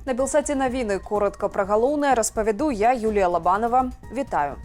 На Белсаті навіны коротко пра галоўнае распавяду я, Юлія Лабанова. Вітаю.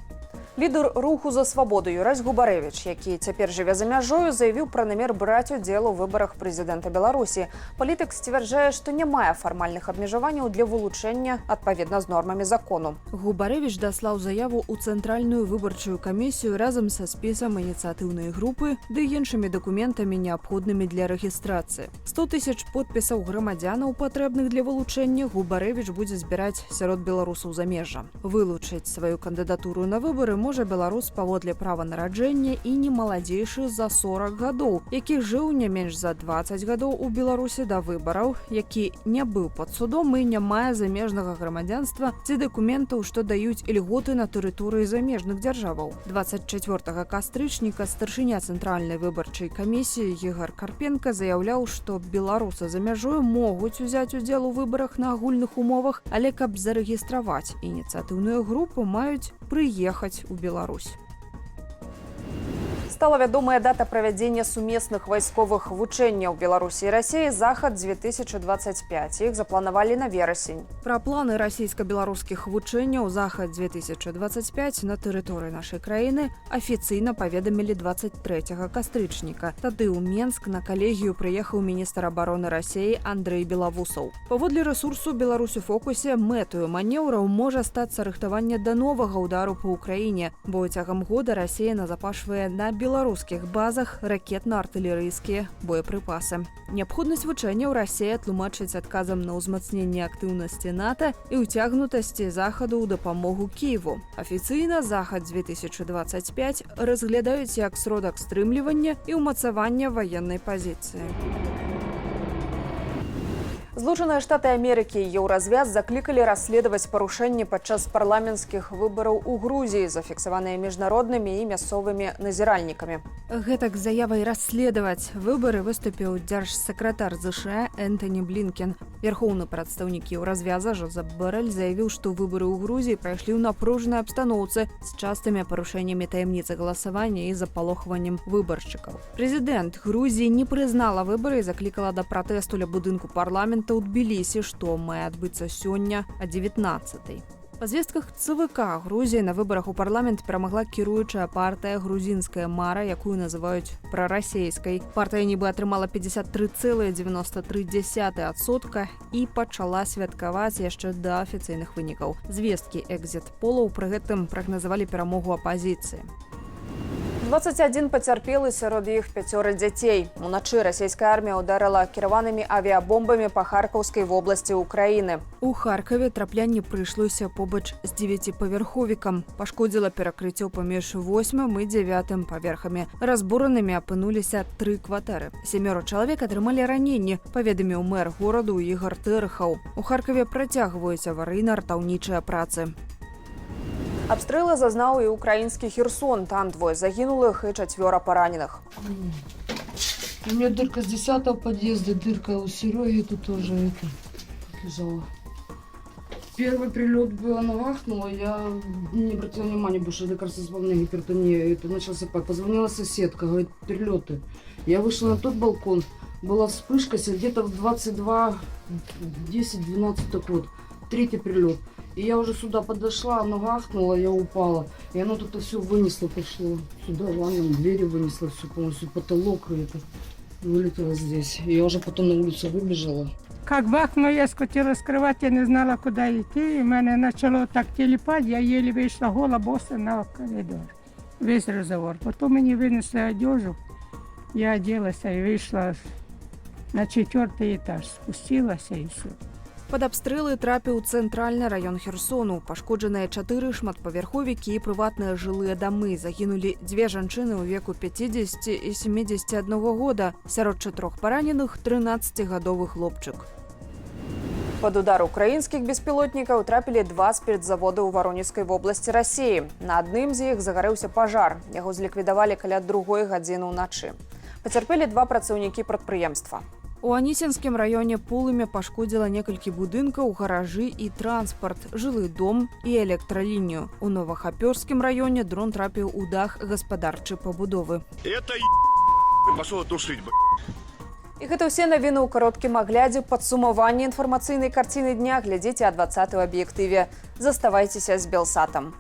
Лідар руху за свабоду Юрась Губарэвіч, які цяпер жыве за мяжою, заявіў пра намер браць удзел у выбарах прэзідэнта Беларусі. Палітык сцвярджае, што не мае фармальных абмежаванняў для вылучэння адпаведна з нормамі закону. Губарэвіч даслаў заяву ў цэнтральную выбарчую камісію разам са спісам ініцыятыўнай групы ды іншымі дакументамі, неабходнымі для рэгістрацыі. 100 000 подпісаў грамадзянаў, патрэбных для вылучэння, Губарэвіч будзе збіраць сярод беларусаў замежжа. Вылучыць сваю кандыдатуру на выбары можа беларус паводле права нараджэння і не маладзейшы за 40 гадоў, які жыў не менш за 20 гадоў у Беларусі да выбараў, які не быў пад судом і не мае замежнага грамадзянства ці дакументаў, што даюць ільготы на тэрыторыі замежных дзяржаваў. 24 кастрычніка старшыня цэнтральнай выбарчай камісіі Ігор Карпенка заяўляў, што беларусы за мяжою могуць узяць удзел у выбарах на агульных умовах, але каб зарэгістраваць ініцыятыўную групу, маюць прыехаць у Беларусь. Стала вядомая дата правядзення сумесных вайсковых вучэнняў Беларусі і Расіі «Захад-2025». Іх запланавалі на верасень. Пра планы расійска-беларускіх вучэнняў «Захад-2025» на тэрыторыі нашай краіны афіцыйна паведамілі 23 кастрычніка. Тады ў Менск на калегію прыехаў міністр абароны Расіі Андрэй Белавусаў. Паводле рэсурсу «Беларусь у фокусе» мэтаю манеўраў можа стацца рыхтаванне да новага ўдару па ўкраіне, бо цягам года Расія назапашвае на беларускіх базах ракетна-артылерыйскія боепрыпасы. Неабходнасць вучэнняў Расія тлумачыць адказам на ўзмацненне актыўнасці НАТО і ўцягнутасці захаду ў дапамогу Кіеву. Афіцыйна «Захад-2025» разглядаюць як сродак стрымлівання і ўмацавання ваеннай пазіцыі. Злучаныя Штаты Амерыкі і Еўразвяз заклікалі расследаваць парушэнні падчас парламенцкіх выбараў у Грузіі, зафіксаваныя міжнароднымі і мясцовымі назіральнікамі. Гэтак з заявай расследаваць выбары выступіў дзяржсакратар ЗША Энтоні Блінкен. Верхоўны прадстаўнік Еўразвяза Жозеп Борэль заявіў, што выбары ў Грузіі прайшлі ў напружанай абстаноўцы з частымі парушэннямі таямніцы галасавання і запалохваннем выбаршчыкаў. Прэзідэнт Грузіі не прызнала выбары і заклікала да пратэсту ля будынку парламента ў Тбілісі, што мае адбыцца сёння о 19-й. Па звестках ЦВК Грузіі на выбарах у парламент перамагла кіруючая партыя «Грузінская мара», якую называюць прарасейскай. Партыя нібы атрымала 53,93% і пачала святкаваць яшчэ да афіцыйных вынікаў. Звесткі экзіт-полаў пры гэтым прагназавалі перамогу апазіцыі. 21 пацярпелы, сярод іх 5 дзяцей. Уначы расійская армія ударыла кіраванымі авіябомбамі па Харкаўскай вобласці ўкраіны. У Харкаве траплянне прыйшлося побач з 9павярховікам. Пашкодзіла перакрыццё паміж 8 і 9 паверхамі. Разбуранымі апынуліся 3 кватэры. 7 чалавек атрымалі раненні, паведаміў мэр гораду Ігор Тэрхаў. У Харкаве працягваюць аварыйна-ратаўнічыя працы. Абстрэлы зазнаў і украінскі Херсон. Там 2 загінулых і 4 параненых. У меня дырка с 10-го подъезда, дырка у Сереги тут тоже лежала. Первый прилет был, она вахнула, я не обратила внимания, потому что это, кажется, звонная гипертония. Это начался пак. Позвонила соседка, говорит, прилеты. Я вышла на тот балкон, была вспышка, где-то в 22:10-12 так вот, 3-й прилет. И я уже сюда подошла, оно гахнуло, я упала. И оно тут все вынесло, пошло. Сюда ванну, двери вынесло, все полностью, потолок и это вылетело здесь. И я уже потом на улицу выбежала. Как бахнуло, я скотила скрывать, я не знала, куда идти. И меня начало так телепать, я еле вышла гола, боса на коридор. Весь разговор. Потом мне вынесли одежду, я оделась и вышла на 4-й этаж. Спустилась и все. Пад абстрэлы трапіў цэнтральны раён Херсону. Пашкоджаныя 4 шматпавярховікі і прыватныя жылыя дамы. Загінулі 2 жанчыны ў веку 50 і 71 года. Сярод 4 параненых 13-гадовы хлопчык. Пад удар украінскіх беспілотнікаў трапілі 2 спіртзаводы ў Варонежскай вобласці Расіі. На адным з іх загарэўся пажар. Яго зліквідавалі каля 2 гадзіны ўначы. Пацярпелі 2 працаўнікі прадпрыемства. У Анісінскім раёне полымя пашкодзіла некалькі будынкаў, гаражы і транспарт, жылы дом і электралінію. У Новахапёрскім раёне дрон трапіў у дах гаспадарчай пабудовы. Это пошел тушить, І гэта ўсе навіны ў кароткім аглядзе. Падсумаванне інфармацыйнай карціны дня глядзіце о 20 аб'ектыве. Заставайцеся з Белсатам.